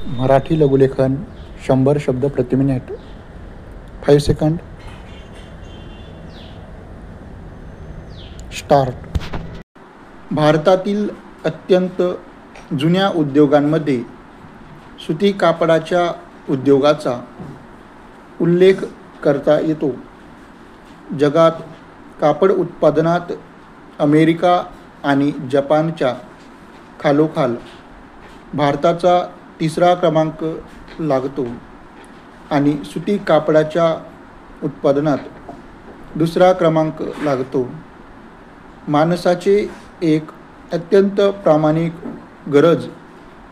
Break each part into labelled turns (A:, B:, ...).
A: मराठी लघुलेखन 100 शब्द प्रति minute. 5 second. Start. भारतातील अत्यंत जुन्या उद्योगांमध्ये सुती कापडाच्या उद्योगाचा उल्लेख करता येतो. जगात कापड उत्पादनात अमेरिका आणि जपानच्या खालोखाल भारताचा 3रा क्रमांक लागतो आणि सुती कापडाच्या उत्पादनात 2रा क्रमांक लागतो. माणसाचे एक अत्यंत प्रामाणिक गरज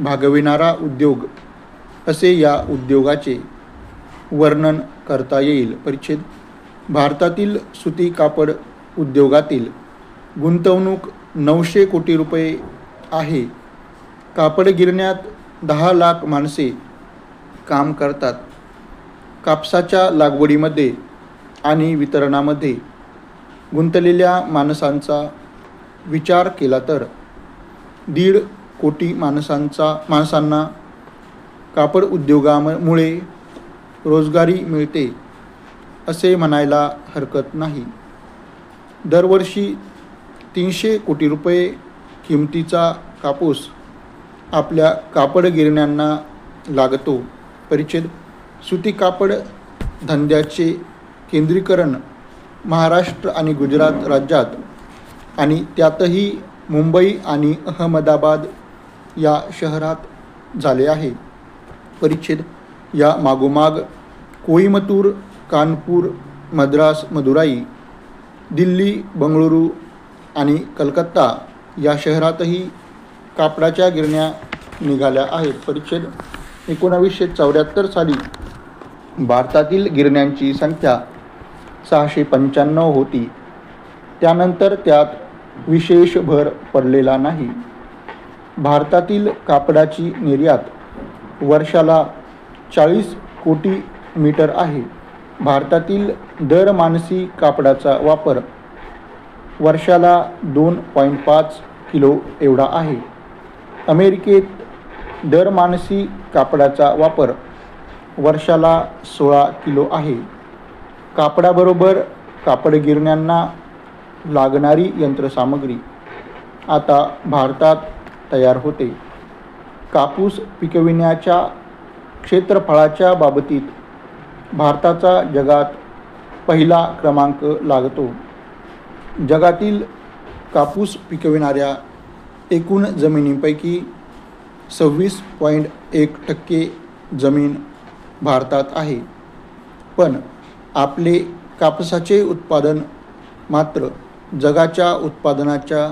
A: भागविणारा उद्योग असे या उद्योगाचे वर्णन करता येईल. परिच्छेद. भारतातील सुती कापड उद्योगातील गुंतवणूक 900 कोटी रुपये आहे. कापड गिरण्यात 10 लाख माणसे काम करतात. कापसाच्या लागवडीमध्ये आणि वितरणामध्ये गुंतलेल्या माणसांचा विचार केला तर 1.5 कोटी माणसांना कापड उद्योगामुळे रोजगारी मिळते असे म्हणायला हरकत नाही. दरवर्षी 300 कोटी रुपये किमतीचा कापूस आपल्या कापड गिरण्यांना लागतो. परिच्छेद. सुती कापड धंद्याचे केंद्रीकरण महाराष्ट्र आणि गुजरात राज्यात आणि त्यातही मुंबई आणि अहमदाबाद या शहरात झाले आहे. परिच्छेद. या मागोमाग कोईमतूर, कानपूर, मद्रास, मदुराई, दिल्ली, बंगळुरू आणि कलकत्ता या शहरातही कापडाच्या गिरण्या निघाल्या आहेत. परिच्छेद. 1974 साली भारतातील गिरण्यांची संख्या 695 होती. त्यानंतर त्यात विशेष भर पडलेला नाही. भारतातील कापडाची निर्यात वर्षाला 40 कोटी मीटर आहे. भारतातील दर माणसी कापडाचा वापर वर्षाला 2.5 किलो एवढा आहे. अमेरिकेत दर माणसी कापडाचा वापर वर्षाला 16 किलो आहे. कापडाबरोबर कापड गिरण्यांना लागणारी यंत्रसामग्री आता भारतात तयार होते. कापूस पिकविण्याच्या क्षेत्रफळाच्या बाबतीत भारताचा जगात 1ला क्रमांक लागतो. जगातील कापूस पिकविणाऱ्या एकूण जमिनींपैकी 26.1% जमीन भारतात आहे. पण आपले कापसाचे उत्पादन मात्र जगाच्या उत्पादनाच्या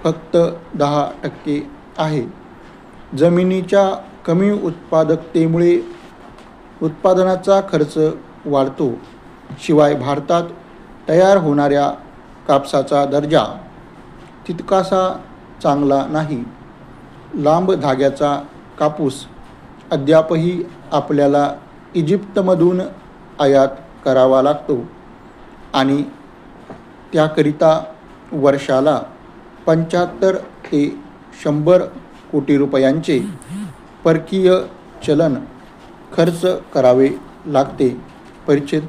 A: फक्त 10% आहे. जमिनीच्या कमी उत्पादकतेमुळे उत्पादनाचा खर्च वाढतो. शिवाय भारतात तयार होणाऱ्या कापसाचा दर्जा तितकासा चांगला नाही. लांब धाग्याचा कापूस अद्यापही आपल्याला इजिप्तमधून आयात करावा लागतो आणि त्याकरिता वर्षाला 75 ते 100 कोटी रुपयांचे परकीय चलन खर्च करावे लागते. परिच्छेद.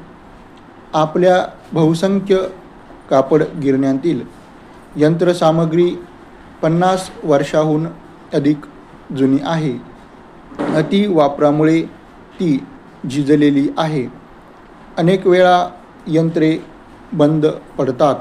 A: आपल्या बहुसंख्य कापड गिरण्यांतील यंत्रसामग्री 50 वर्षाहून अधिक जुनी आहे. अतिवापरामुळे ती झिजलेली आहे. अनेक वेळा यंत्रे बंद पडतात.